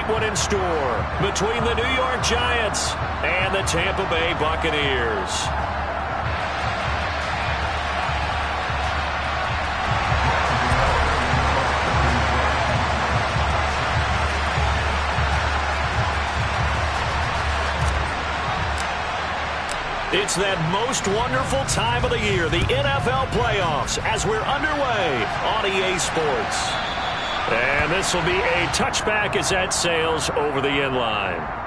great one in store between the New York Giants and the Tampa Bay Buccaneers. It's that most wonderful time of the year, the NFL playoffs, as we're underway on EA Sports. And this will be a touchback as that sails over the end line.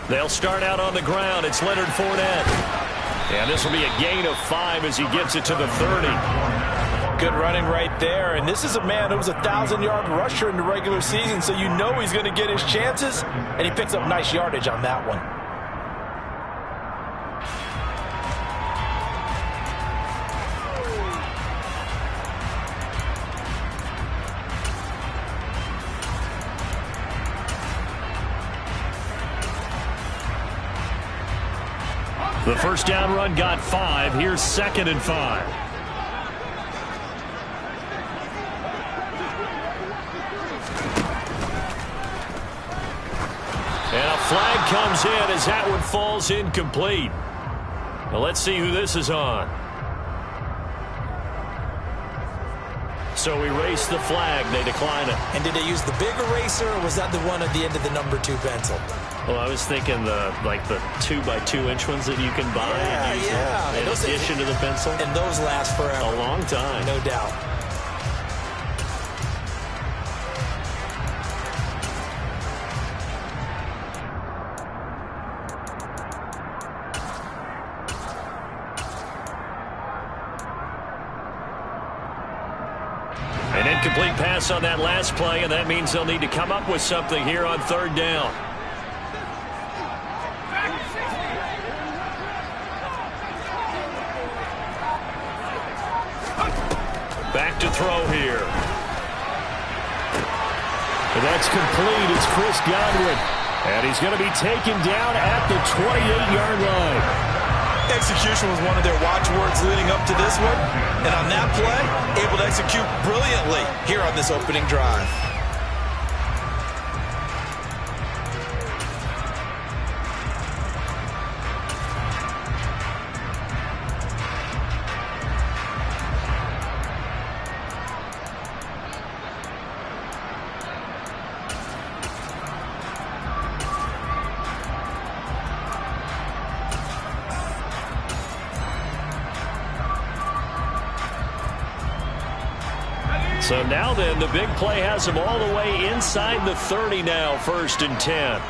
They'll start out on the ground. It's Leonard Fournette. And this will be a gain of 5 as he gets it to the 30. Good running right there. And this is a man who was a 1,000-yard rusher in the regular season, so you know he's going to get his chances. And he picks up nice yardage on that one. The first down run got 5. Here's 2nd and 5. And a flag comes in as that one falls incomplete. Well, let's see who this is on. So erase the flag. They decline it. And did they use the big eraser, or was that the one at the end of the number 2 pencil? Well, I was thinking the 2x2-inch ones that you can buy in addition to the pencil. And those last forever. A long time. No doubt. An incomplete pass on that last play, and that means they'll need to come up with something here on 3rd down. Back to throw here. And that's complete. It's Chris Godwin. And he's going to be taken down at the 28-yard line. Execution was one of their watchwords leading up to this one. And on that play, able to execute brilliantly here on this opening drive. So now then, the big play has them all the way inside the 30 now, 1st and 10.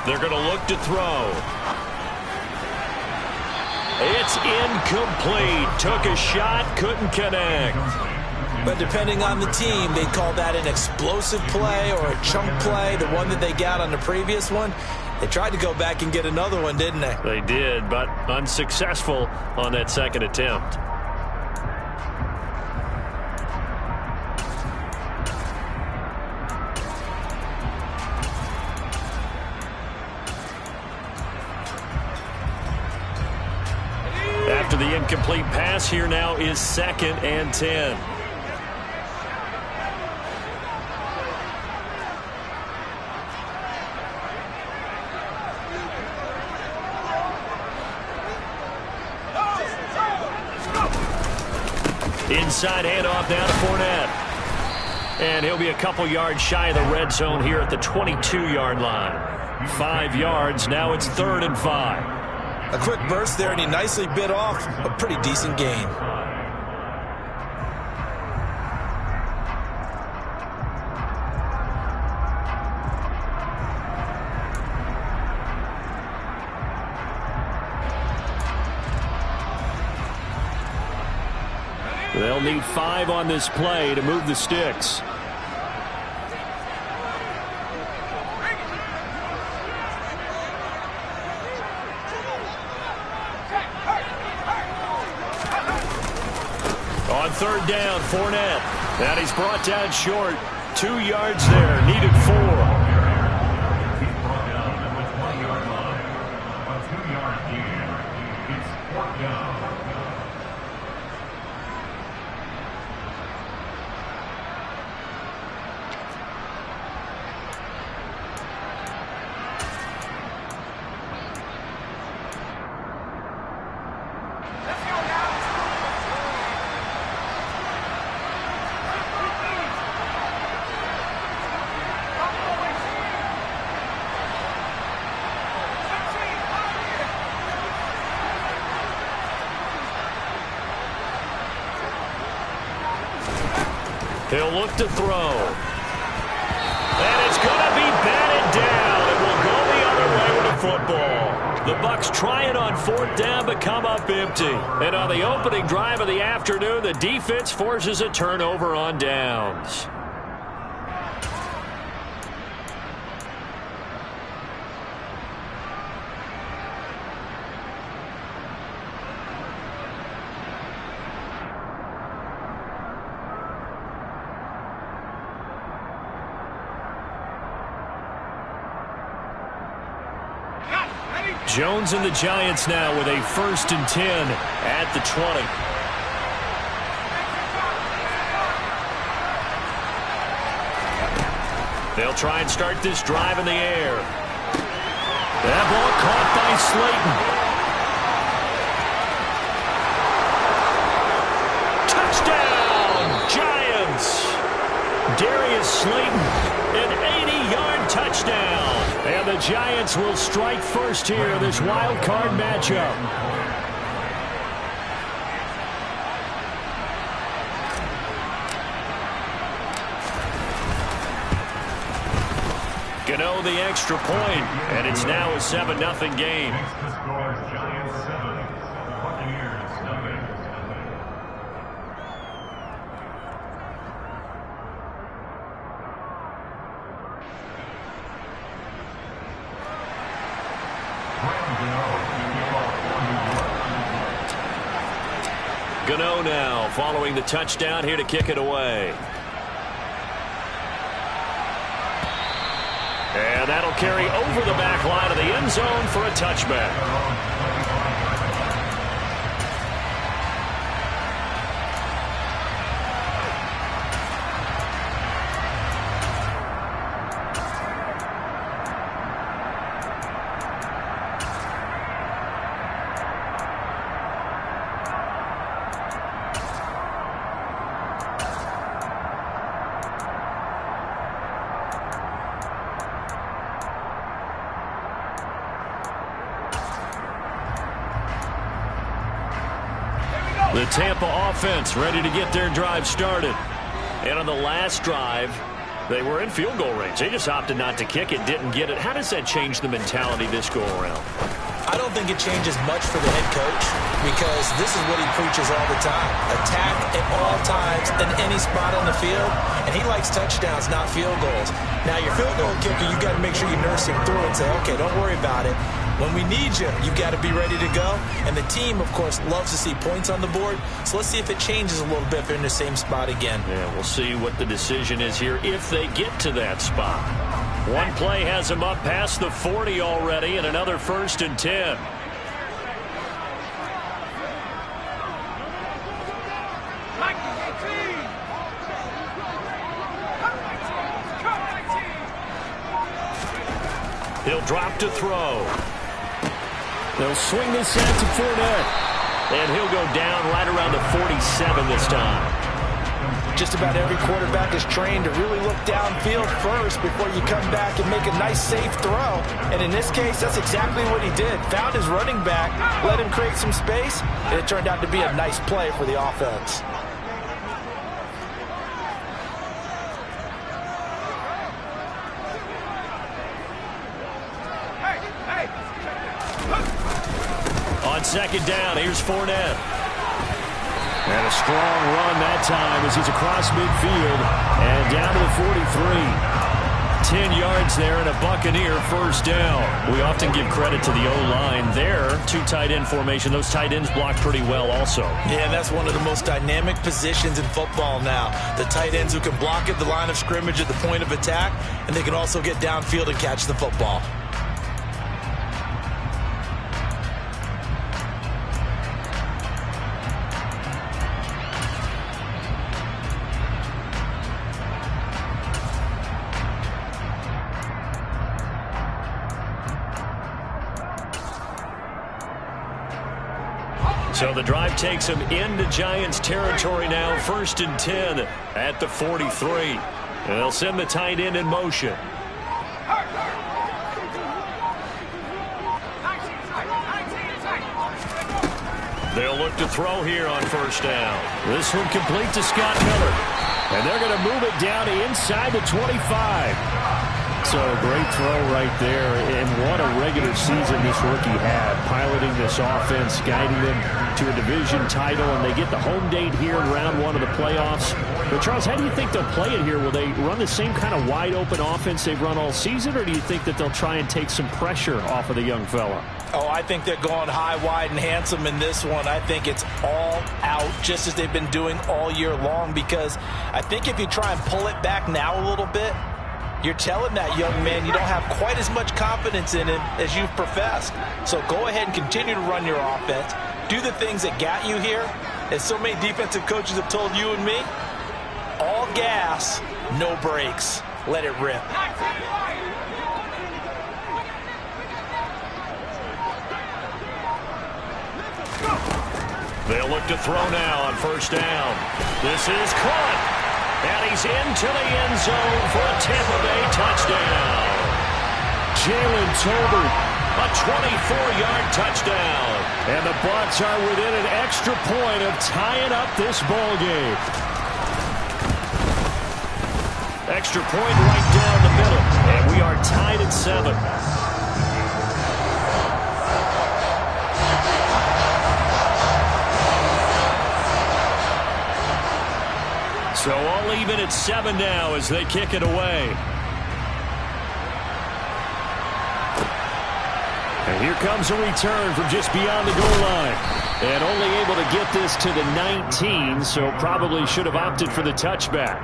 They're going to look to throw. It's incomplete. Took a shot, couldn't connect. But depending on the team, they'd call that an explosive play or a chunk play, the one that they got on the previous one. They tried to go back and get another one, didn't they? They did, but unsuccessful on that 2nd attempt. After the incomplete pass, here now is 2nd and 10. Inside handoff now to Fournette. And he'll be a couple yards shy of the red zone here at the 22-yard line. 5 yards. Now it's 3rd and 5. A quick burst there, and he nicely bit off a pretty decent gain. They'll They'll need 5 on this play to move the sticks. On third down, Fournette. And he's brought down short. 2 yards there, needed 4. He's brought down at the 20-yard line. A 2-yard gain. It's 4th down. He'll look to throw. And it's going to be batted down. It will go the other way with the football. The Bucs try it on 4th down but come up empty. And on the opening drive of the afternoon, the defense forces a turnover on downs. Jones and the Giants now with a 1st and 10 at the 20. They'll try and start this drive in the air. That ball caught by Slayton. Touchdown, Giants! Darius Slayton, an 80-yard touchdown. And the Giants will strike first here in this wild card matchup. Gano the extra point, and it's now a 7-0 game. Makes the score Giants 7, Buccaneers nothing. Gano now following the touchdown here to kick it away. And that'll carry over the back line of the end zone for a touchback. The Tampa offense ready to get their drive started. And on the last drive, they were in field goal range. They just opted not to kick it, didn't get it. How does that change the mentality this go around? I don't think it changes much for the head coach because this is what he preaches all the time. Attack at all times in any spot on the field. And he likes touchdowns, not field goals. Now, your field goal kicker, you've got to make sure you nurse him through and say, okay, don't worry about it. When we need you, you've got to be ready to go. And the team, of course, loves to see points on the board. So let's see if it changes a little bit if they're in the same spot again. Yeah, we'll see what the decision is here if they get to that spot. One play has them up past the 40 already and another 1st and 10. He'll drop to throw. They'll swing this out to Fournette. And he'll go down right around the 47 this time. Just about every quarterback is trained to really look downfield first before you come back and make a nice, safe throw. And in this case, that's exactly what he did. Found his running back, let him create some space, and it turned out to be a nice play for the offense. On 2nd down, here's Fournette. And a strong run that time as he's across midfield and down to the 43. 10 yards there and a Buccaneer first down. We often give credit to the O-line there. Two tight end formation. Those tight ends block pretty well also. Yeah, and that's one of the most dynamic positions in football now. The tight ends who can block at the line of scrimmage at the point of attack, and they can also get downfield and catch the football. So the drive takes him into Giants territory now, 1st and 10 at the 43. And they'll send the tight end in motion. They'll look to throw here on first down. This one complete to Scott Miller. And they're going to move it down to inside the 25. So great throw right there, and what a regular season this rookie had, piloting this offense, guiding them to a division title, and they get the home date here in round 1 of the playoffs. But Charles, how do you think they'll play it here? Will they run the same kind of wide-open offense they've run all season, or do you think that they'll try and take some pressure off of the young fella? Oh, I think they're going high, wide, and handsome in this one. I think it's all out, just as they've been doing all year long, because I think if you try and pull it back now a little bit, you're telling that young man you don't have quite as much confidence in him as you've professed. So go ahead and continue to run your offense. Do the things that got you here. As so many defensive coaches have told you and me, all gas, no brakes. Let it rip. They'll look to throw now on first down. This is caught. And he's into the end zone for a Tampa Bay touchdown. Jalen Tolbert, a 24-yard touchdown. And the Bucs are within an extra point of tying up this ball game. Extra point right down the middle. And we are tied at 7. So all even at 7 now as they kick it away. And here comes a return from just beyond the goal line. And only able to get this to the 19, so probably should have opted for the touchback.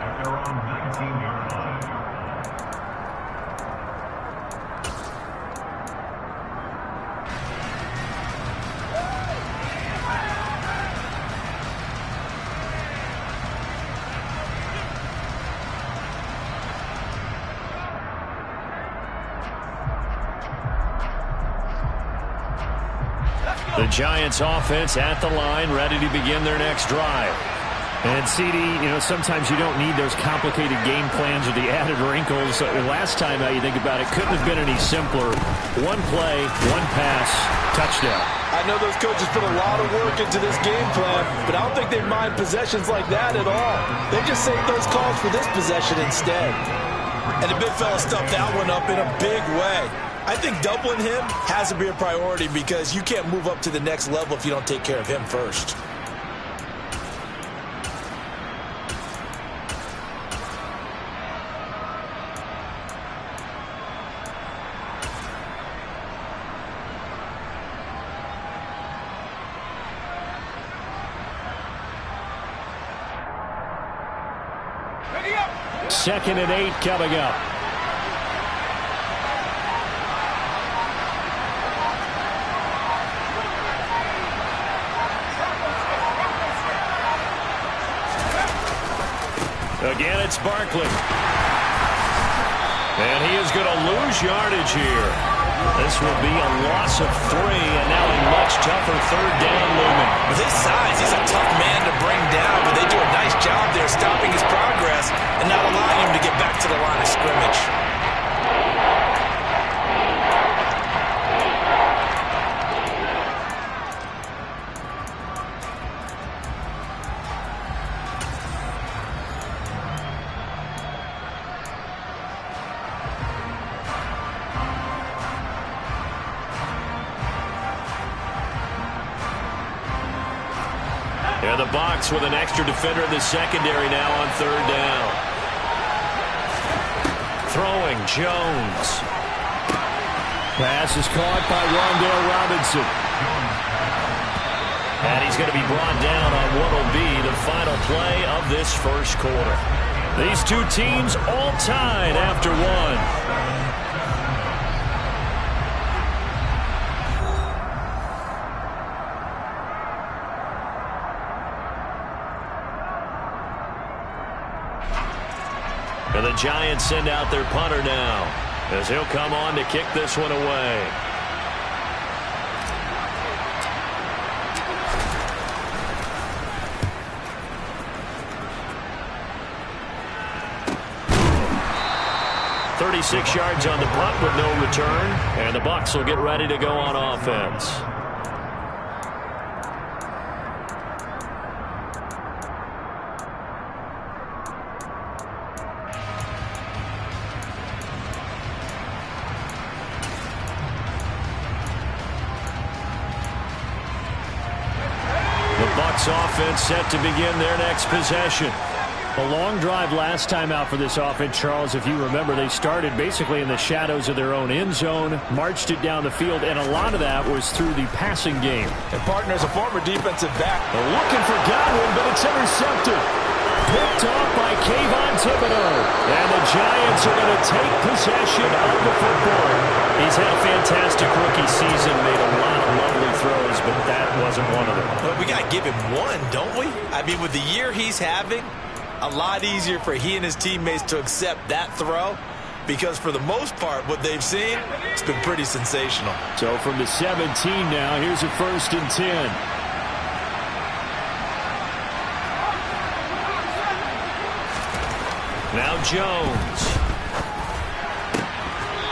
The Giants offense at the line, ready to begin their next drive. And CD, sometimes you don't need those complicated game plans or the added wrinkles. Last time you think about it, couldn't have been any simpler. One play, one pass, touchdown. I know those coaches put a lot of work into this game plan, but I don't think they mind possessions like that at all. They just save those calls for this possession instead. And the big fella stuffed that one up in a big way. I think doubling him has to be a priority because you can't move up to the next level if you don't take care of him first. Second and 8 coming up. Again, it's Barkley. And he is going to lose yardage here. This will be a loss of 3, and now a much tougher third down looming. With his size, he's a tough man to bring down, but they do a nice job there stopping his progress and not allowing him to get back to the line of scrimmage. And the Bucs with an extra defender in the secondary now on third down. Throwing Jones. Pass is caught by Rondale Robinson. And he's going to be brought down on what will be the final play of this first quarter. These two teams all tied after one. And the Giants send out their punter now, as he'll come on to kick this one away. "36 yards on the punt with no return, and the Bucs will get ready to go on offense. Offense set to begin their next possession. A long drive last time out for this offense, Charles. If you remember, they started basically in the shadows of their own end zone, marched it down the field, and a lot of that was through the passing game. And partner's a former defensive back. They're looking for Godwin, but it's intercepted. Picked off by Kayvon Thibodeau. And the Giants are going to take possession of the football. He's had a fantastic rookie season, made a lot of lovely throws, but that wasn't one of them. Well, we got to give him one, don't we? I mean, with the year he's having, a lot easier for he and his teammates to accept that throw, because for the most part, what they've seen, it's been pretty sensational. So from the 17 now, here's a 1st and 10. Now Jones.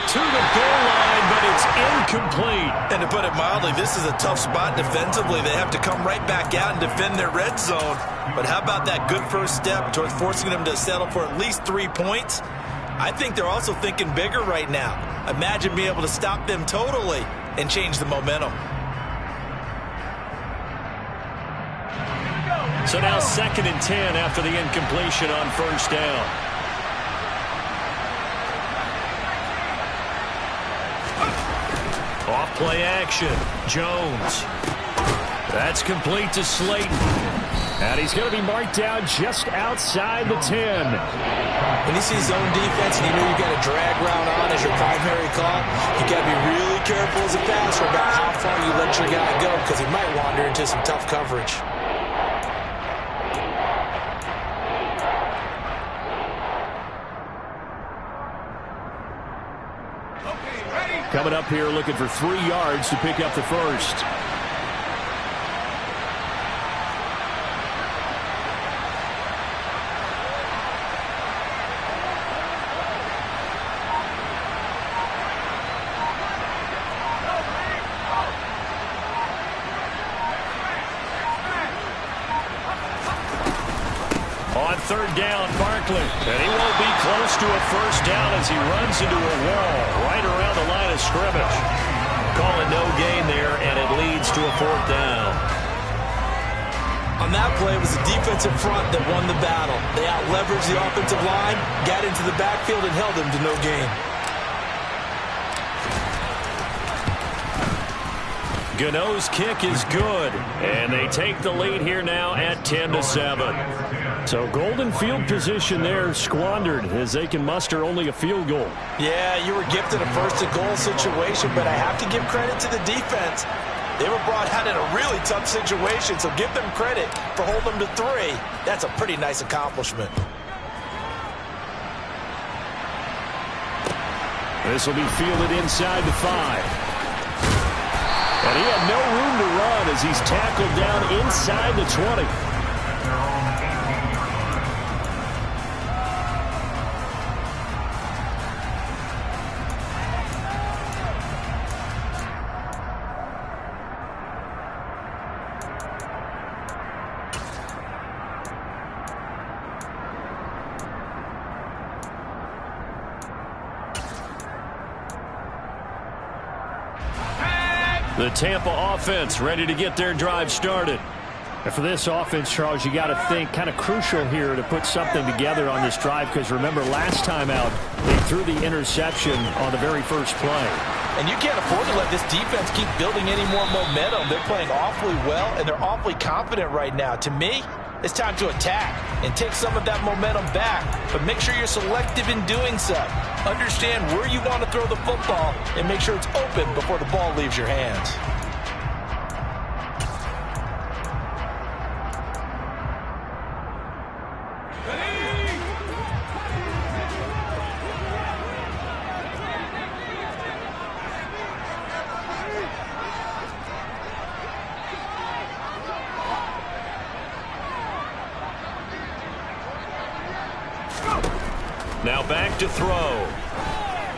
To the goal line, but it's incomplete. And to put it mildly, this is a tough spot defensively. They have to come right back out and defend their red zone. But how about that good first step towards forcing them to settle for at least 3 points? I think they're also thinking bigger right now. Imagine being able to stop them totally and change the momentum. So now 2nd and 10 after the incompletion on first down. Off play action. Jones. That's complete to Slayton. And he's going to be marked down just outside the 10. When you see zone defense and you know you've got a drag route on as your primary call, you got to be really careful as a passer about how far you let your guy go, because he might wander into some tough coverage. Coming up here looking for 3 yards to pick up the first. On third down, Barkley. And he won't be close to a first down as he runs into a wall right around the line of scrimmage. Call it no gain there, and it leads to a 4th down. On that play, it was the defensive front that won the battle. They out-leveraged the offensive line, got into the backfield, and held them to no gain. Gano's kick is good, and they take the lead here now at 10-7. So golden field position there squandered as they can muster only a field goal. Yeah, you were gifted a 1st and goal situation, but I have to give credit to the defense. They were brought out in a really tough situation, so give them credit for holding them to 3. That's a pretty nice accomplishment. This will be fielded inside the 5. And he had no room to run as he's tackled down inside the 20. The Tampa offense ready to get their drive started. And for this offense, Charles, you got to think kind of crucial here to put something together on this drive, because remember last time out they threw the interception on the very first play. And you can't afford to let this defense keep building any more momentum. They're playing awfully well, and they're awfully confident right now. To me, it's time to attack and take some of that momentum back, but make sure you're selective in doing so. Understand where you want to throw the football and make sure it's open before the ball leaves your hands. Now back to throw.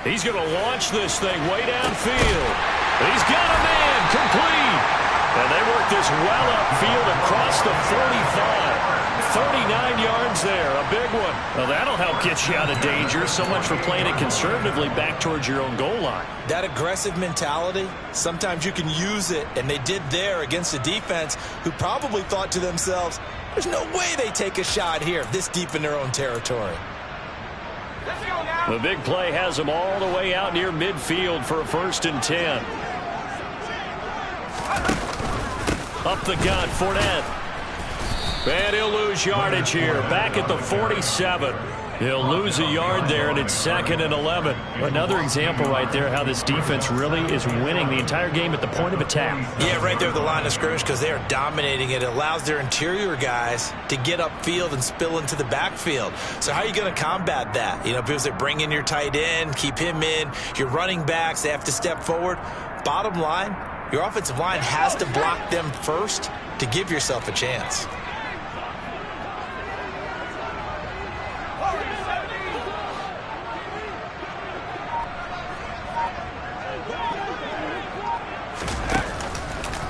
He's going to launch this thing way downfield. He's got a man complete. And they work this well upfield across the 45. 39 yards there, a big one. Well, that'll help get you out of danger. So much for playing it conservatively back towards your own goal line. That aggressive mentality, sometimes you can use it, and they did there against a defense who probably thought to themselves, there's no way they take a shot here this deep in their own territory. The big play has them all the way out near midfield for a 1st and 10. Up the gut, Fournette. And he'll lose yardage here. Back at the 47. He'll lose a yard there, and it's 2nd and 11. Another example right there how this defense really is winning the entire game at the point of attack. Yeah, right there at the line of scrimmage, because they are dominating it. It allows their interior guys to get upfield and spill into the backfield. So how are you going to combat that? You know, because they bring in your tight end, keep him in. Your running backs, they have to step forward. Bottom line, your offensive line has to block them first to give yourself a chance.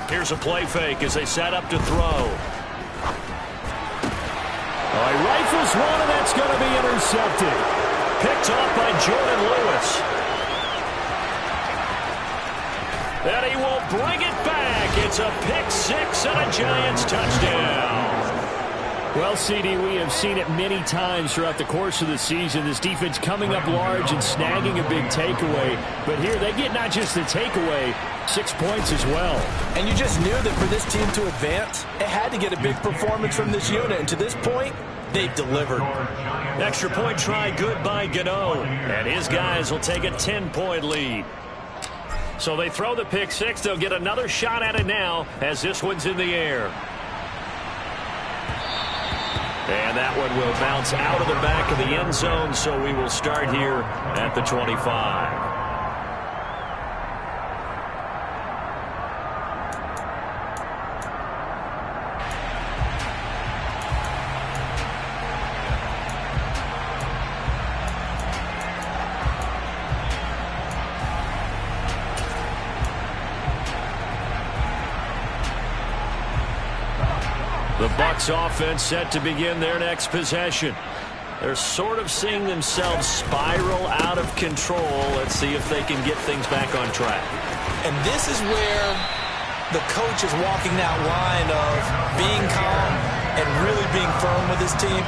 Here's a play fake as they set up to throw. He rifles one, and that's going to be intercepted. Picked off by Jordan Lewis. And he will bring it back. It's a pick six and a Giants touchdown. Well, CD, we have seen it many times throughout the course of the season. This defense coming up large and snagging a big takeaway. But here they get not just the takeaway, 6 points as well. And you just knew that for this team to advance, it had to get a big performance from this unit. And to this point, they've delivered. Extra point try good by Gano. And his guys will take a 10-point lead. So they throw the pick six. They'll get another shot at it now as this one's in the air. And that one will bounce out of the back of the end zone, so we will start here at the 25. The Bucs offense set to begin their next possession. They're sort of seeing themselves spiral out of control. Let's see if they can get things back on track. And this is where the coach is walking that line of being calm and really being firm with his team.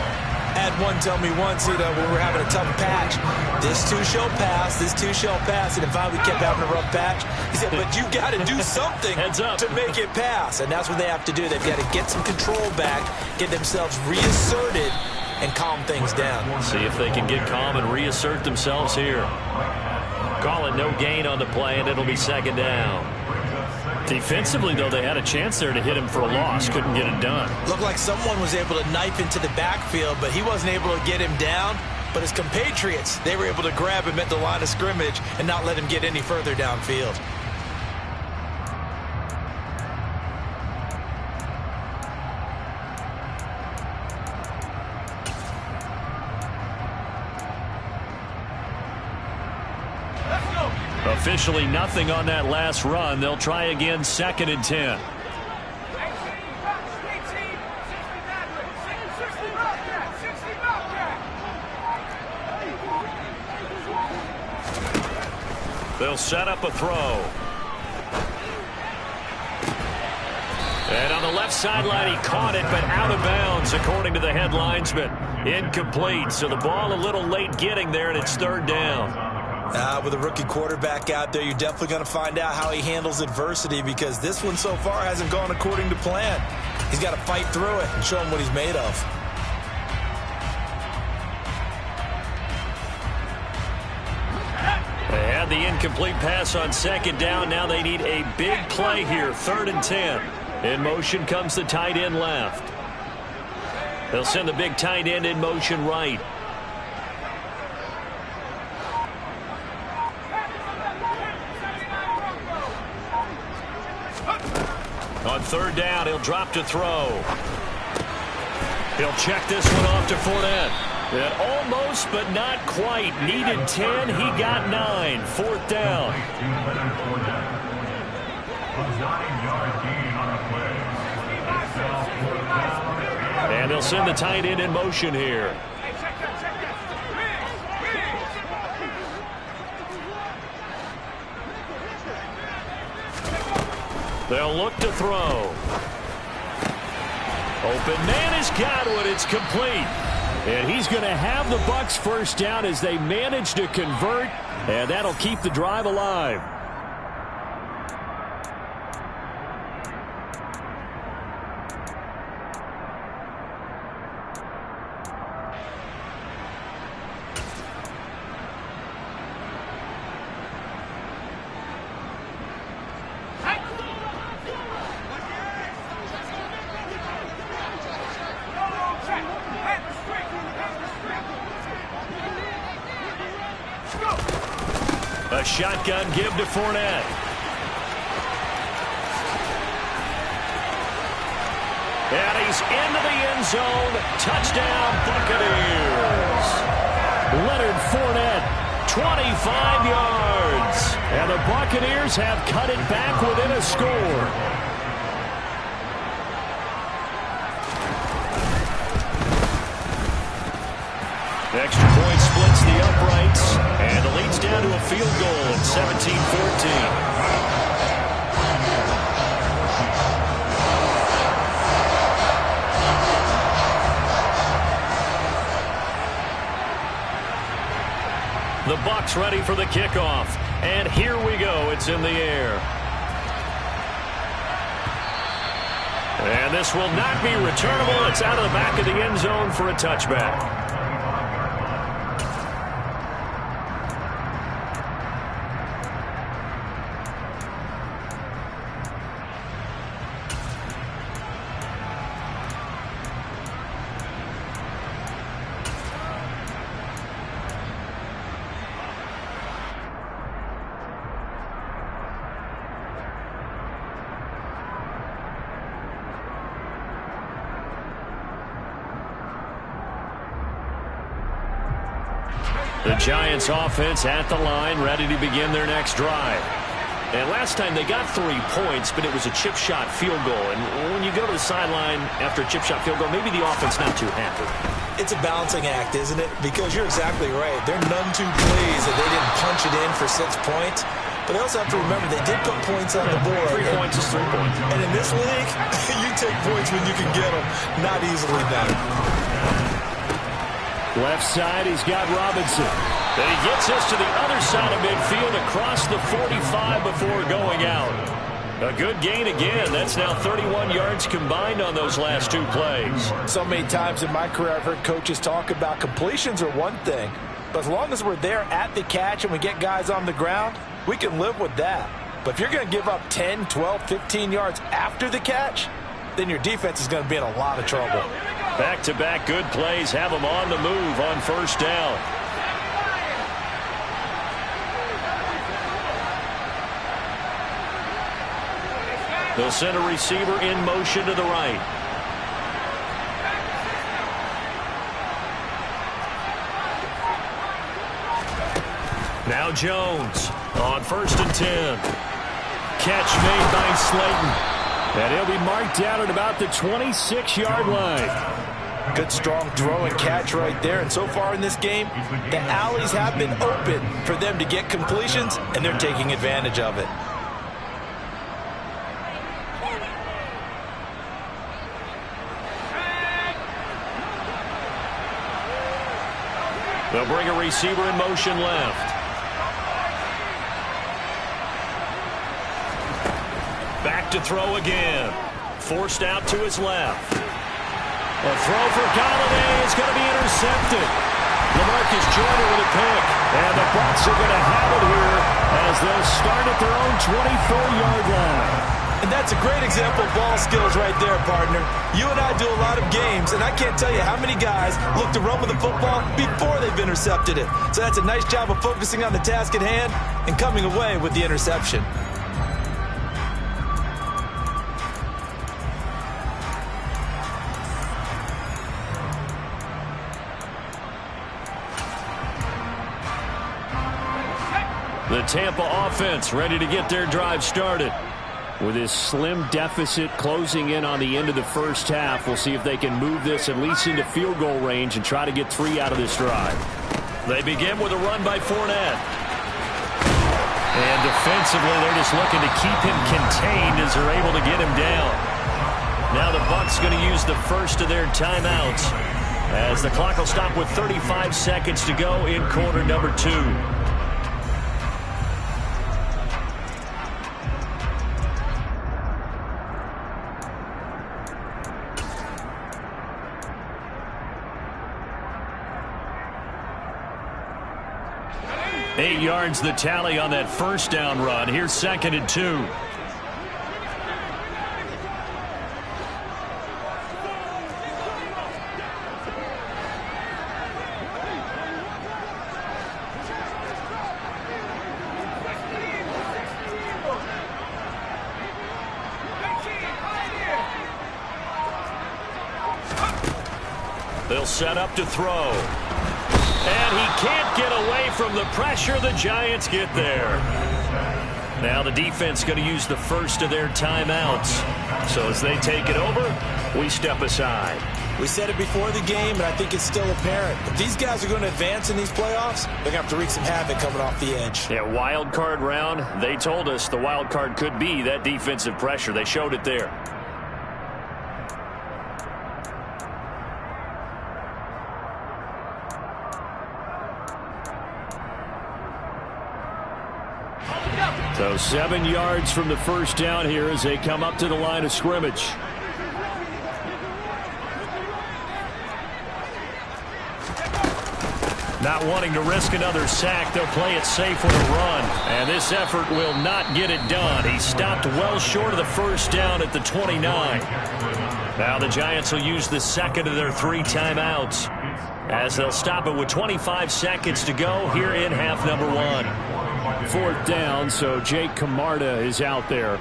I had one tell me once, when we were having a tough patch, this too shall pass, this too shall pass. And finally we kept having a rough patch. He said, but you got to do something to make it pass. And that's what they have to do. They've got to get some control back, get themselves reasserted, and calm things down. See if they can get calm and reassert themselves here. Call it no gain on the play, and it'll be 2nd down. Defensively, though, they had a chance there to hit him for a loss. Couldn't get it done. Looked like someone was able to knife into the backfield, but he wasn't able to get him down. But his compatriots, they were able to grab him at the line of scrimmage and not let him get any further downfield. Officially nothing on that last run. They'll try again, 2nd and 10. They'll set up a throw. And on the left sideline. He caught it, but out of bounds, according to the head linesman. Incomplete, so the ball a little late getting there, and it's third down. With a rookie quarterback out there, you're definitely going to find out how he handles adversity, because this one so far hasn't gone according to plan. He's got to fight through it and show him what he's made of. They had the incomplete pass on second down. Now they need a big play here, 3rd and 10. In motion comes the tight end left. They'll send the big tight end in motion right. On 3rd down, he'll drop to throw. He'll check this one off to Fournette. And almost, but not quite. Needed 10. He got 9. 4th down. And they'll send the tight end in motion here. They'll look to throw. Open man has got it. It's complete. And he's going to have the Bucs first down as they manage to convert. And that'll keep the drive alive. A shotgun give to Fournette. And he's into the end zone. Touchdown, Buccaneers. Leonard Fournette, 25 yards. And the Buccaneers have cut it back within a score. The extra point splits the uprights, and the lead's down to a field goal at 17-14. The Bucs ready for the kickoff, and here we go. It's in the air. And this will not be returnable. It's out of the back of the end zone for a touchback. The Giants offense at the line, ready to begin their next drive. And last time they got 3 points, but it was a chip shot field goal. And when you go to the sideline after a chip shot field goal, maybe the offense not too happy. It's a balancing act, isn't it? Because you're exactly right. They're none too pleased that they didn't punch it in for 6 points. But they also have to remember they did put points on the board. 3 points is 3 points. And in this league, you take points when you can get them. Not easily done. Left side, he's got Robinson. Then he gets us to the other side of midfield across the 45 before going out. A good gain again. That's now 31 yards combined on those last 2 plays. So many times in my career I've heard coaches talk about completions are one thing. But as long as we're there at the catch and we get guys on the ground, we can live with that. But if you're going to give up 10, 12, 15 yards after the catch, then your defense is going to be in a lot of trouble. Back-to-back good plays have them on the move on first down. They'll send a receiver in motion to the right. Now Jones on 1st and 10. Catch made by Slayton. And he'll be marked down at about the 26-yard line. Good strong throw and catch right there. And so far in this game, the alleys have been open for them to get completions, and they're taking advantage of it. They'll bring a receiver in motion left. Back to throw again. Forced out to his left. A throw for Galladay is going to be intercepted. LaMarcus Joyner with a pick. And the Bucs are going to have it here as they'll start at their own 24-yard line. And that's a great example of ball skills right there, partner. You and I do a lot of games, and I can't tell you how many guys look to run with the football before they've intercepted it. So that's a nice job of focusing on the task at hand and coming away with the interception. The Tampa offense ready to get their drive started. With this slim deficit closing in on the end of the first half, we'll see if they can move this at least into field goal range and try to get 3 out of this drive. They begin with a run by Fournette. And defensively, they're just looking to keep him contained as they're able to get him down. Now the Bucs going to use the first of their timeouts as the clock will stop with 35 seconds to go in quarter number 2. 8 yards the tally on that first down run. Here's 2nd and 2. They'll set up to throw. And he can't get away from the pressure. The Giants get there. Now the defense going to use the first of their timeouts. So as they take it over, we step aside. We said it before the game, and I think it's still apparent. If these guys are going to advance in these playoffs, they're going to have to wreak some havoc coming off the edge. Yeah, wild card round. They told us the wild card could be that defensive pressure. They showed it there. So 7 yards from the first down here as they come up to the line of scrimmage. Not wanting to risk another sack, they'll play it safe with a run. And this effort will not get it done. He stopped well short of the first down at the 29. Now the Giants will use the second of their 3 timeouts as they'll stop it with 25 seconds to go here in half number 1. 4th down, so Jake Camarda is out there.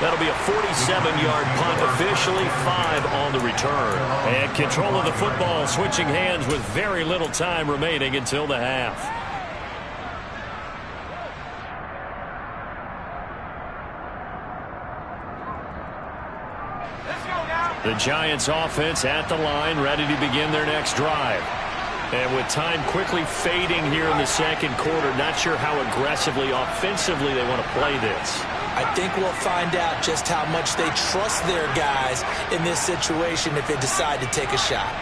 That'll be a 47-yard punt, officially 5 on the return. And control of the football switching hands with very little time remaining until the half. The Giants offense at the line, ready to begin their next drive. And with time quickly fading here in the second quarter, not sure how aggressively, offensively they want to play this. I think we'll find out just how much they trust their guys in this situation if they decide to take a shot.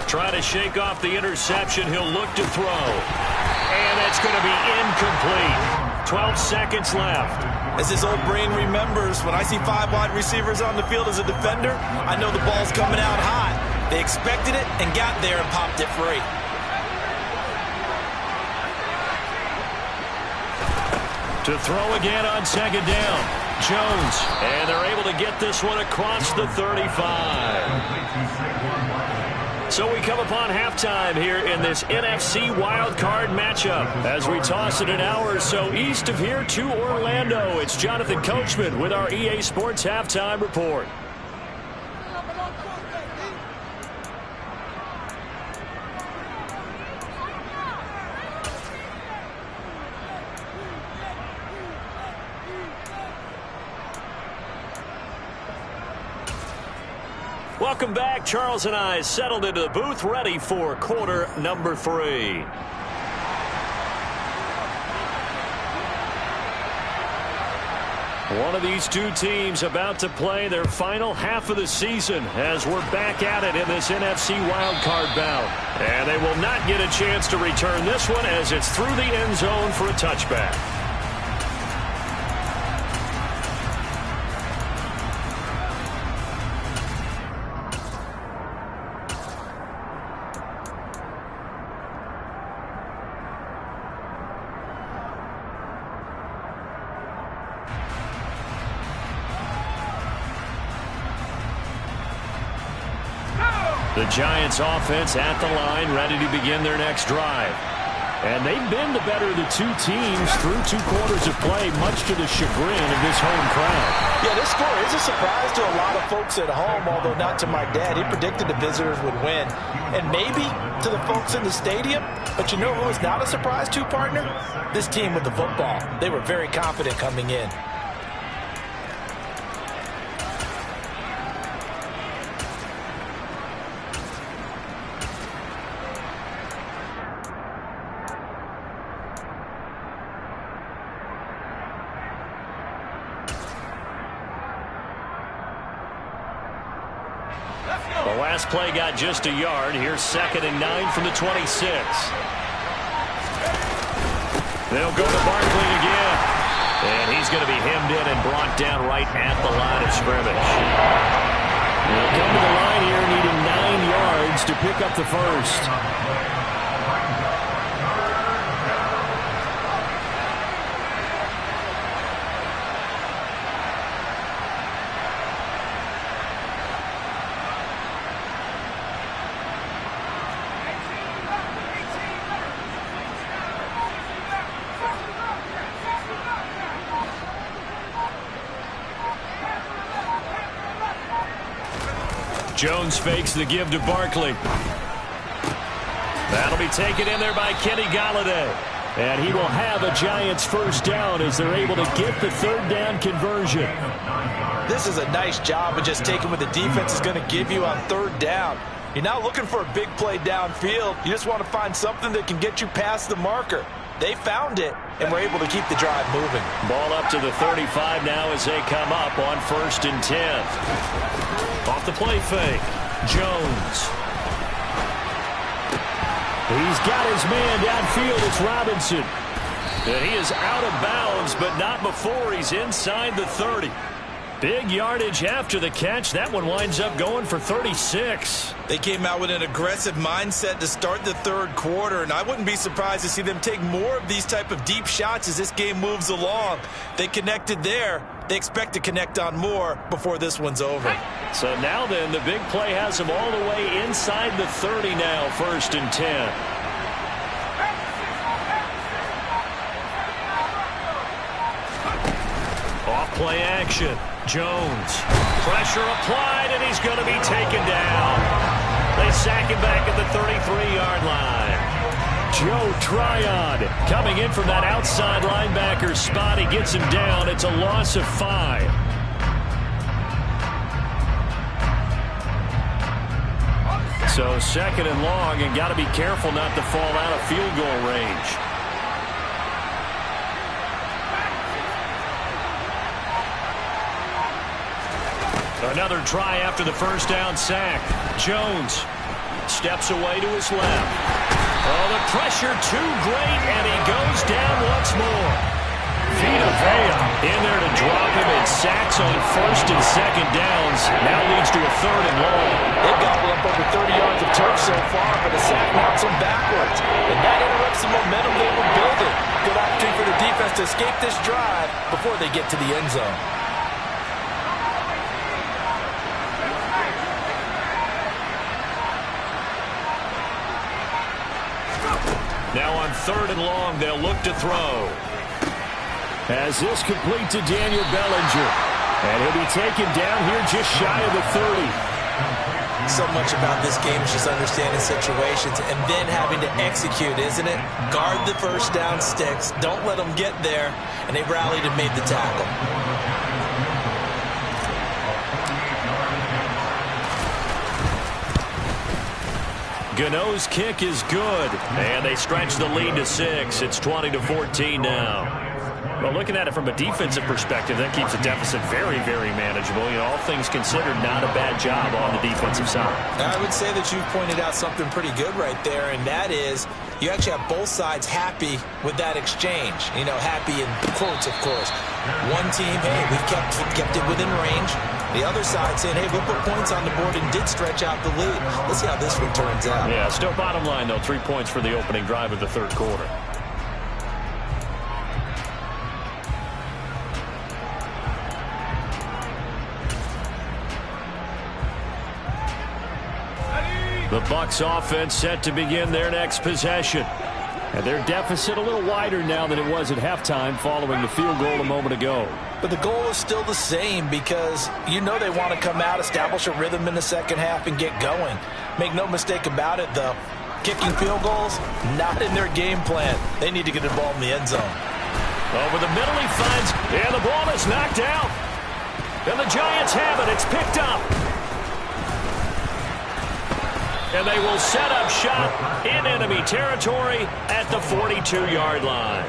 Trying to shake off the interception. He'll look to throw. And that's going to be incomplete. 12 seconds left. As his old brain remembers, when I see 5 wide receivers on the field as a defender, I know the ball's coming out high. They expected it and got there and popped it free. To throw again on 2nd down. Jones. And they're able to get this one across the 35. So we come upon halftime here in this NFC wildcard matchup. As we toss it an hour or so east of here to Orlando, it's Jonathan Coachman with our EA Sports Halftime Report. Welcome back. Charles and I settled into the booth, ready for quarter number 3. One of these two teams about to play their final half of the season as we're back at it in this NFC wildcard bout. And they will not get a chance to return this one as it's through the end zone for a touchback. The Giants offense at the line, ready to begin their next drive. And they've been the better of the two teams through 2 quarters of play, much to the chagrin of this home crowd. Yeah, this score is a surprise to a lot of folks at home, although not to my dad. He predicted the visitors would win. And maybe to the folks in the stadium. But you know who is not a surprise to, partner? This team with the football. They were very confident coming in. The last play got just a yard. Here's 2nd and 9 from the 26. They'll go to Barkley again. And he's going to be hemmed in and brought down right at the line of scrimmage. They'll come to the line here needing 9 yards to pick up the first. Jones fakes the give to Barkley. That'll be taken in there by Kenny Golladay. And he will have a Giants first down as they're able to get the 3rd down conversion. This is a nice job of just taking what the defense is going to give you on 3rd down. You're not looking for a big play downfield. You just want to find something that can get you past the marker. They found it, and were able to keep the drive moving. Ball up to the 35 now as they come up on 1st and 10. Off the play fake, Jones. He's got his man downfield. It's Robinson. And he is out of bounds, but not before he's inside the 30. Big yardage after the catch. That one winds up going for 36. They came out with an aggressive mindset to start the 3rd quarter, and I wouldn't be surprised to see them take more of these type of deep shots as this game moves along. They connected there. They expect to connect on more before this one's over. So now then, the big play has them all the way inside the 30 now, 1st and 10. Off play action. Jones. Pressure applied, and he's going to be taken down. They sack him back at the 33-yard line. Joe Tryon coming in from that outside linebacker spot. He gets him down. It's a loss of 5. So 2nd and long, and got to be careful not to fall out of field goal range. Another try after the first down sack. Jones steps away to his left. Oh, the pressure too great, and he goes down once more. Vita Vea in there to drop him, and sacks on 1st and 2nd downs. Now leads to a 3rd and long. They've gobbled up over 30 yards of turf so far, but the sack knocks them backwards. And that interrupts the momentum they were building. Good opportunity for the defense to escape this drive before they get to the end zone. Now on 3rd and long, they'll look to throw. As this complete to Daniel Bellinger. And he'll be taken down here just shy of the 30. So much about this game is just understanding situations and then having to execute, isn't it? Guard the first down sticks. Don't let them get there. And they rallied and made the tackle. Gano's kick is good, and they stretch the lead to 6. It's 20-14 now. Well, looking at it from a defensive perspective, that keeps the deficit very, very manageable. You know, all things considered, not a bad job on the defensive side. I would say that you've pointed out something pretty good right there, and that is you actually have both sides happy with that exchange. You know, happy in quotes, of course. One team, hey, we've kept it within range. The other side saying, hey, we put points on the board and did stretch out the lead. Let's see how this one turns out. Yeah, still bottom line, though, 3 points for the opening drive of the third quarter. The Bucs offense set to begin their next possession. And their deficit a little wider now than it was at halftime following the field goal a moment ago. But the goal is still the same because you know they want to come out, establish a rhythm in the second half, and get going. Make no mistake about it, though. Kicking field goals, not in their game plan. They need to get the ball in the end zone. Over the middle he finds, and the ball is knocked out. And the Giants have it. It's picked up. And they will set up shop in enemy territory at the 42-yard line.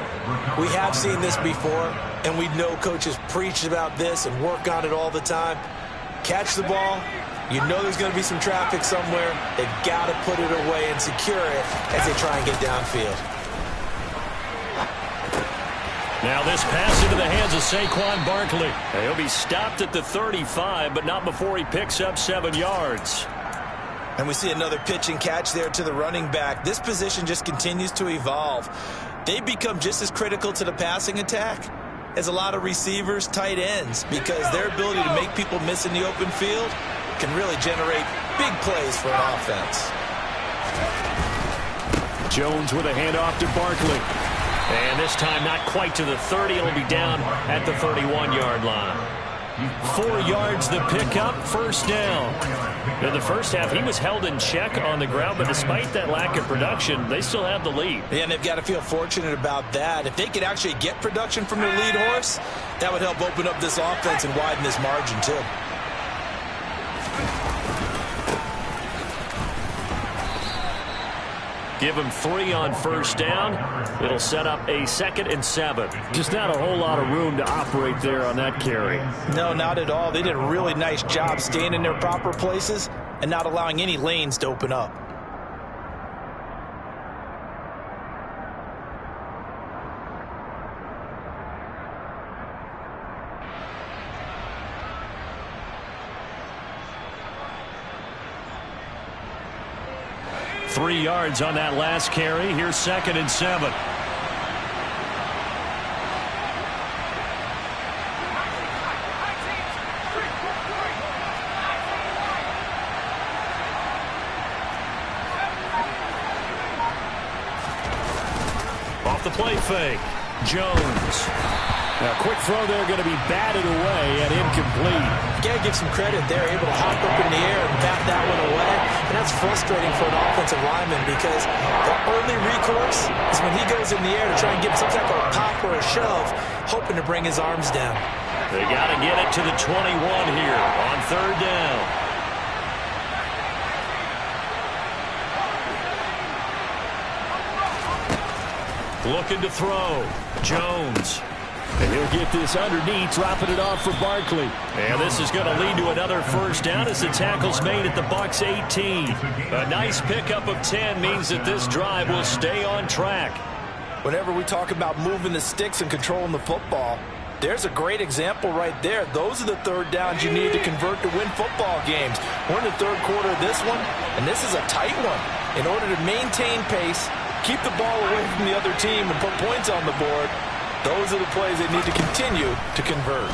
We have seen this before, and we know coaches preach about this and work on it all the time. Catch the ball. You know there's going to be some traffic somewhere. They've got to put it away and secure it as they try and get downfield. Now this pass into the hands of Saquon Barkley. He'll be stopped at the 35, but not before he picks up 7 yards. And we see another pitch and catch there to the running back. This position just continues to evolve. They become just as critical to the passing attack as a lot of receivers, tight ends, because their ability to make people miss in the open field can really generate big plays for an offense. Jones with a handoff to Barkley. And this time not quite to the 30. It'll be down at the 31-yard line. 4 yards the pickup, first down. In the first half, he was held in check on the ground, but despite that lack of production, they still have the lead. Yeah, and they've got to feel fortunate about that. If they could actually get production from their lead horse, that would help open up this offense and widen this margin, too. Give him 3 on first down. It'll set up a 2nd and 7. Just not a whole lot of room to operate there on that carry. No, not at all. They did a really nice job staying in their proper places and not allowing any lanes to open up. Three yards on that last carry. Here's 2nd and 7. Off the play fake. Jones. Now, quick throw there, going to be batted away and incomplete. You got to give some credit there, able to hop up in the air and bat that one away. And that's frustrating for an offensive lineman because the early recourse is when he goes in the air to try and get some type of a pop or a shove, hoping to bring his arms down. They got to get it to the 21 here on third down. Looking to throw. Jones. And he'll get this underneath, dropping it off for Barkley. And this is going to lead to another first down as the tackle's made at the Bucs 18. A nice pickup of 10 means that this drive will stay on track. Whenever we talk about moving the sticks and controlling the football, there's a great example right there. Those are the third downs you need to convert to win football games. We're in the third quarter of this one, and this is a tight one. In order to maintain pace, keep the ball away from the other team, and put points on the board, those are the plays they need to continue to convert.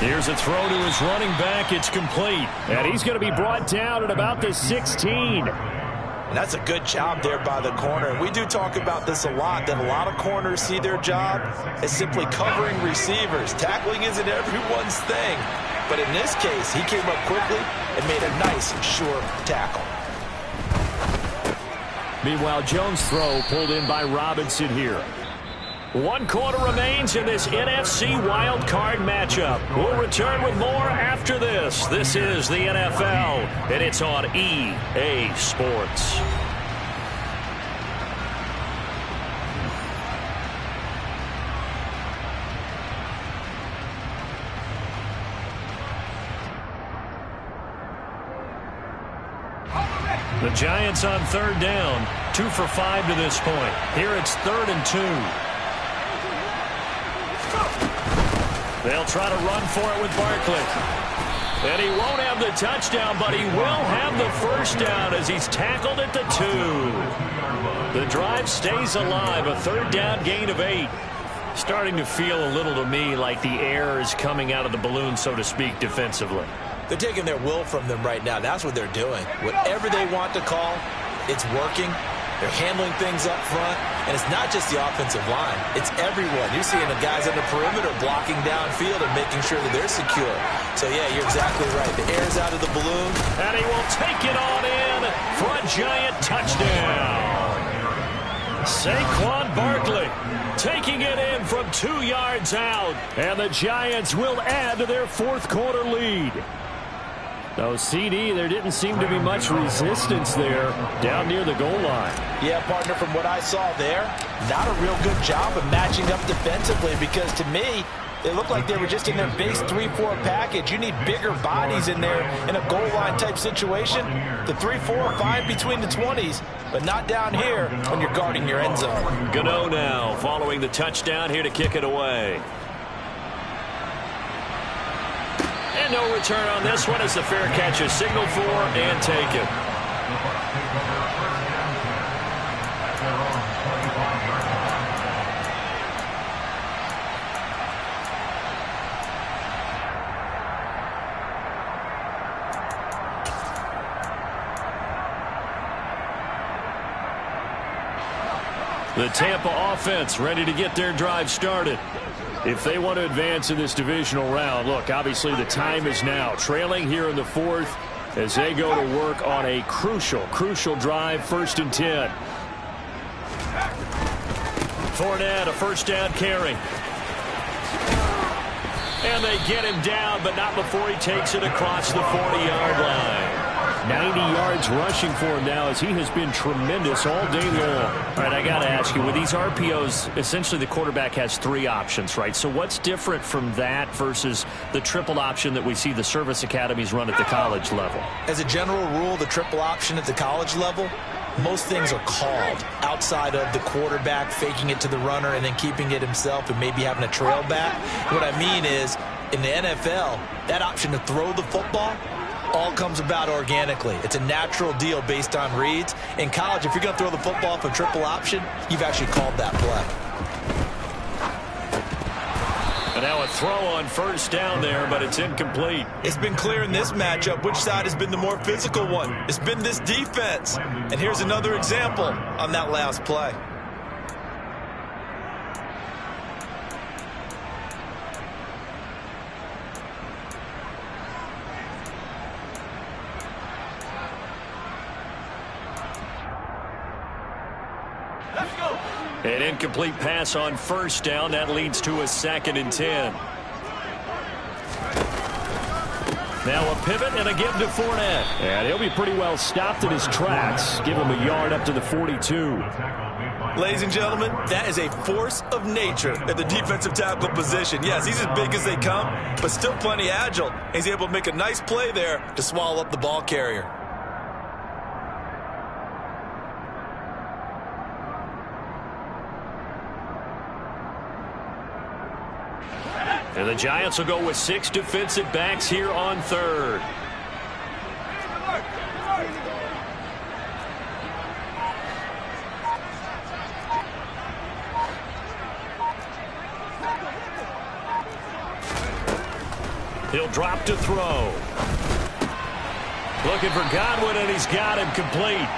Here's a throw to his running back. It's complete. And he's going to be brought down at about the 16. And that's a good job there by the corner. And we do talk about this a lot, that a lot of corners see their job as simply covering receivers. Tackling isn't everyone's thing. But in this case, he came up quickly and made a nice, sure tackle. Meanwhile, Jones' throw pulled in by Robinson here. One quarter remains in this NFC wildcard matchup. We'll return with more after this. This is the NFL, and it's on EA Sports. The Giants on third down, 2 for 5 to this point. Here it's 3rd and 2. They'll try to run for it with Barkley. And he won't have the touchdown, but he will have the first down as he's tackled at the 2. The drive stays alive, a 3rd down gain of 8. Starting to feel a little to me like the air is coming out of the balloon, so to speak, defensively. They're taking their will from them right now. That's what they're doing. Whatever they want to call, it's working. They're handling things up front. And it's not just the offensive line. It's everyone. You're seeing the guys on the perimeter blocking downfield and making sure that they're secure. So, yeah, you're exactly right. The air's out of the balloon. And he will take it on in for a Giant touchdown. Saquon Barkley taking it in from 2 yards out. And the Giants will add to their 4th quarter lead. No, CD, there didn't seem to be much resistance there down near the goal line. Yeah, partner, from what I saw there, not a real good job of matching up defensively because to me, they looked like they were just in their base 3-4 package. You need bigger bodies in there in a goal line type situation. The 3-4 fine between the 20s, but not down here when you're guarding your end zone. Gano now following the touchdown here to kick it away. And no return on this one as the fair catch is signaled for and taken. The Tampa offense ready to get their drive started. If they want to advance in this divisional round, look, obviously the time is now. Trailing here in the 4th as they go to work on a crucial drive, 1st and 10. Fournette, a first down carry. And they get him down, but not before he takes it across the 40-yard line. 90 yards rushing for him now as he has been tremendous all day long. All right, I got to ask you, with these RPOs, essentially the quarterback has 3 options, right? So what's different from that versus the triple option that we see the service academies run at the college level? As a general rule, the triple option at the college level, most things are called outside of the quarterback faking it to the runner and then keeping it himself and maybe having a trail back. What I mean is, in the NFL, that option to throw the football all comes about organically. It's a natural deal based on reads. In college, if you're going to throw the football for triple option, you've actually called that play. And now a throw on first down there, but it's incomplete. It's been clear in this matchup which side has been the more physical one. It's been this defense. And here's another example on that last play. An incomplete pass on first down. That leads to a 2nd and 10. Now a pivot and a give to Fournette. And he'll be pretty well stopped in his tracks. Give him a yard up to the 42. Ladies and gentlemen, that is a force of nature at the defensive tackle position. Yes, he's as big as they come, but still plenty agile. He's able to make a nice play there to swallow up the ball carrier. And the Giants will go with 6 defensive backs here on 3rd. He'll drop to throw. Looking for Godwin, and he's got him complete.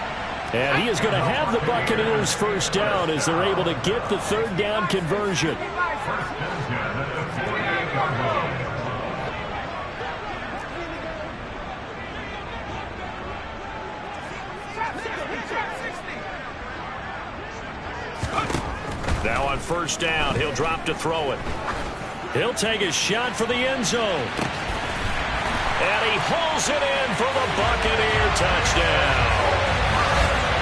And he is going to have the Buccaneers first down as they're able to get the 3rd down conversion. Now on first down, he'll drop to throw it. He'll take a shot for the end zone. And he hauls it in for the Buccaneer touchdown.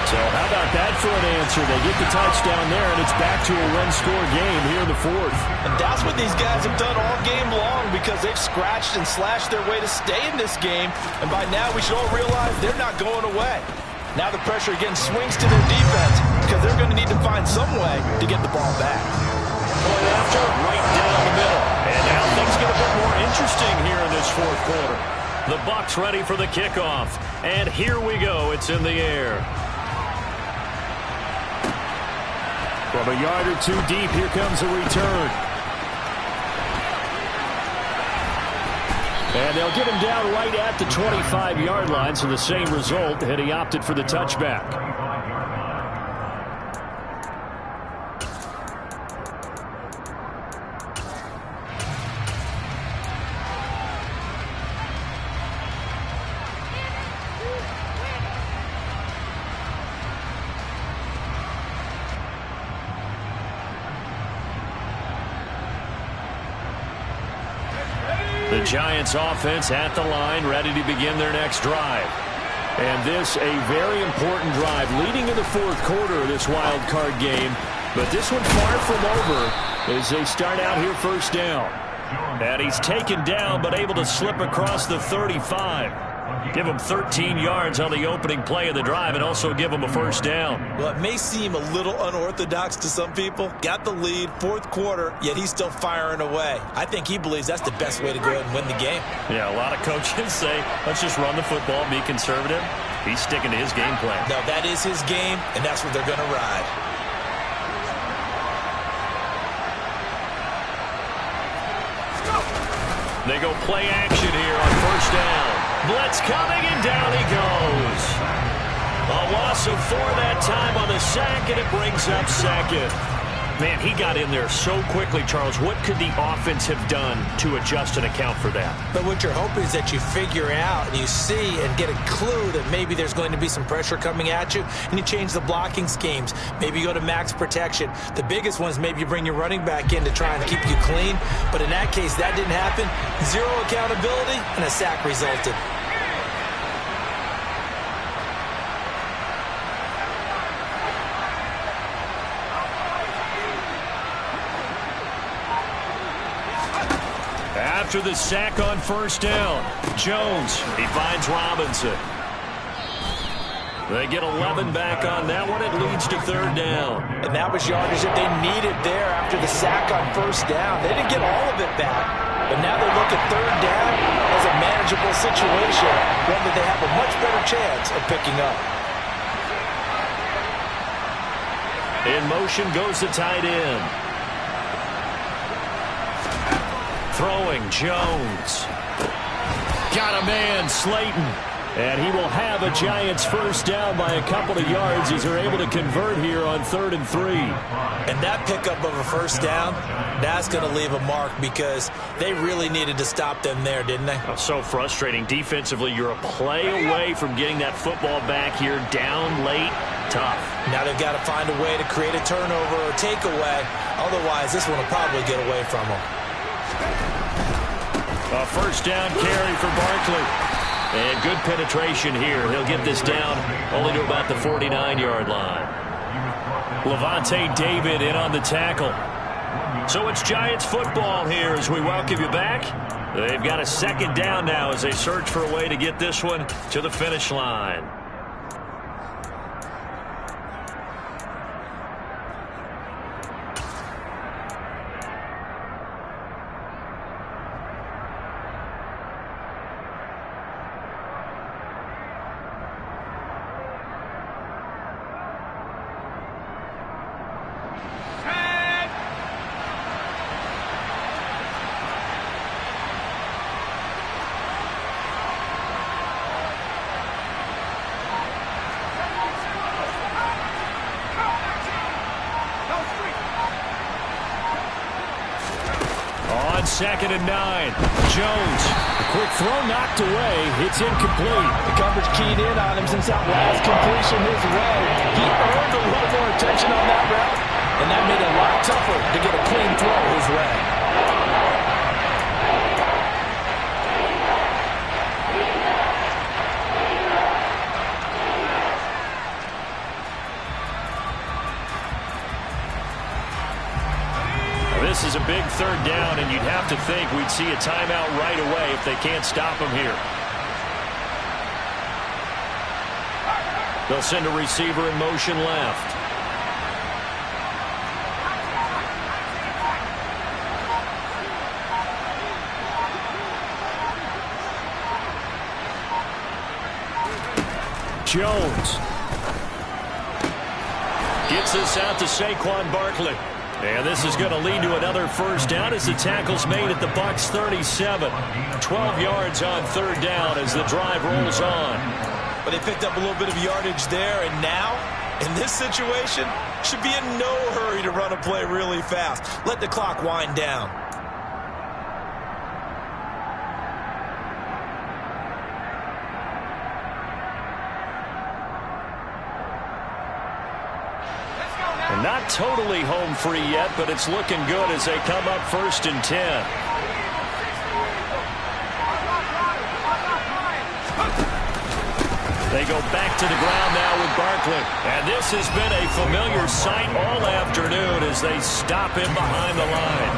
So how about that for an answer? They get the touchdown there, and it's back to a one-score game here in the fourth. And that's what these guys have done all game long because they've scratched and slashed their way to stay in this game. And by now, we should all realize they're not going away. Now the pressure again swings to their defense because they're going to need to find some way to get the ball back. Point after, right down the middle. And now things get a bit more interesting here in this fourth quarter. The Bucs ready for the kickoff. And here we go. It's in the air. From a yard or two deep, here comes a return. And they'll get him down right at the 25-yard line, so the same result, and he opted for the touchback. The Giants offense at the line, ready to begin their next drive. And this a very important drive leading in the fourth quarter of this wild card game. But this one far from over as they start out here first down. And he's taken down but able to slip across the 35. Give him 13 yards on the opening play of the drive and also give him a first down. Well, it may seem a little unorthodox to some people. Got the lead, fourth quarter, yet he's still firing away. I think he believes that's the best way to go ahead and win the game. Yeah, a lot of coaches say, let's just run the football, be conservative. He's sticking to his game plan. No, that is his game, and that's what they're going to ride. They go play action here on first down. Blitz coming, and down he goes. A loss of 4 that time on the sack, and it brings up second. Man, he got in there so quickly, Charles. What could the offense have done to adjust and account for that? But what you're hoping is that you figure out and you see and get a clue that maybe there's going to be some pressure coming at you, and you change the blocking schemes. Maybe you go to max protection. The biggest one is maybe you bring your running back in to try and keep you clean. But in that case, that didn't happen. Zero accountability, and a sack resulted. After the sack on first down, Jones, he finds Robinson. They get 11 back on that one. It leads to third down. And that was yardage that they needed there after the sack on first down. They didn't get all of it back, but now they look at third down as a manageable situation, one that they have a much better chance of picking up. In motion goes the tight end. Throwing, Jones. Got a man, Slayton. And he will have a Giants first down by a couple of yards as they're able to convert here on 3rd and 3. And that pickup of a first down, that's going to leave a mark because they really needed to stop them there, didn't they? Oh, so frustrating. Defensively, you're a play away from getting that football back here down late. Tough. Now they've got to find a way to create a turnover or takeaway. Otherwise, this one will probably get away from them. A first down carry for Barkley. And good penetration here. He'll get this down only to about the 49-yard line. Levante David in on the tackle. So it's Giants football here as we welcome you back. They've got a second down now as they search for a way to get this one to the finish line. On 2nd and 9, Jones, a quick throw knocked away. It's incomplete. The coverage keyed in on him since that last completion his way. He earned a little more attention on that route, and that made it a lot tougher to get a clean throw his way. This is a big third down, and you'd have to think we'd see a timeout right away if they can't stop him here. They'll send a receiver in motion left. Jones gets this out to Saquon Barkley. And this is going to lead to another first down as the tackle's made at the Bucs 37. 12 yards on third down as the drive rolls on. But they picked up a little bit of yardage there, and now, in this situation, should be in no hurry to run a play really fast. Let the clock wind down. And not totally home free yet, but it's looking good as they come up 1st and 10. They go back to the ground now with Barkley. And this has been a familiar sight all afternoon as they stop him behind the line.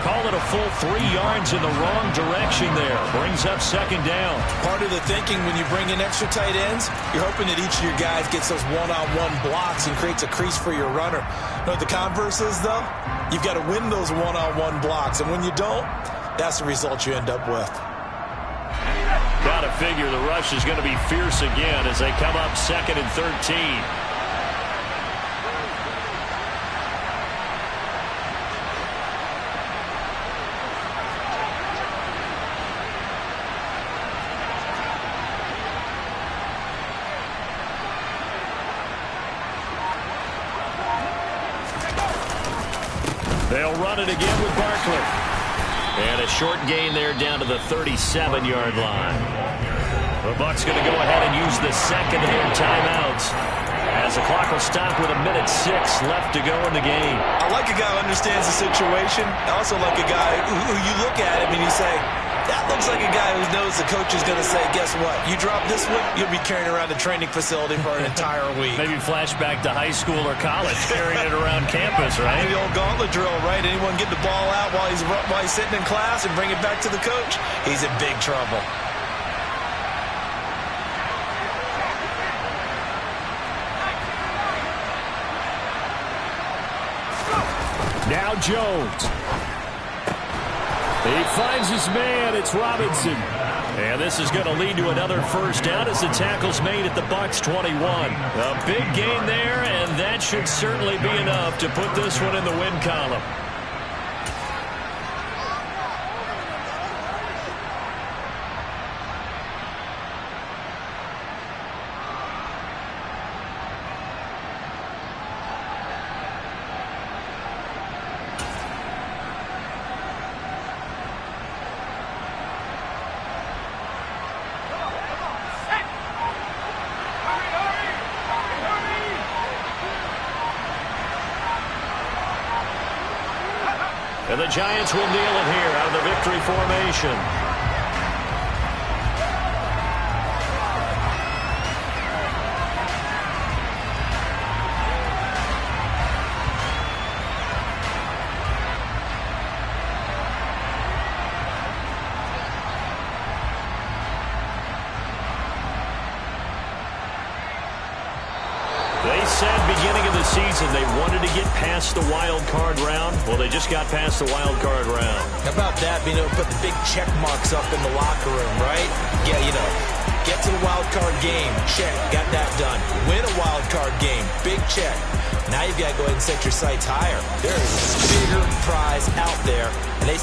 Call it a full 3 yards in the wrong direction there. Brings up 2nd down. Part of the thinking when you bring in extra tight ends, you're hoping that each of your guys gets those one-on-one blocks and creates a crease for your runner. You know what the converse is, though? You've got to win those one-on-one blocks. And when you don't, that's the result you end up with. Got to figure the rush is going to be fierce again as they come up 2nd and 13. They'll run it again with Barkley. And a short gain there down to the 37-yard line. The Bucs going to go ahead and use the second of their timeouts as the clock will stop with 1:06 left to go in the game. I like a guy who understands the situation. I also like a guy who you look at him and you say, that looks like a guy who knows the coach is going to say, guess what? You drop this one, you'll be carrying around the training facility for an entire week. Maybe flashback to high school or college, carrying it around campus, right? The old gauntlet drill, right? Anyone get the ball out while he's sitting in class and bring it back to the coach? He's in big trouble. Now Jones. He finds his man. It's Robinson. And this is going to lead to another first down as the tackle's made at the Bucs 21. A big gain there, and that should certainly be enough to put this one in the win column. And the Giants will kneel it here out of the victory formation. They said beginning of the season they wanted to get past the wild card round. Well, they just got past the wild card round. How about that, being able to put the big check marks up in the locker room, right? Yeah, you know, get to the wild card game, check, got that done. Win a wild card game, big check. Now you've got to go ahead and set your sights higher. There is a bigger prize out there, and they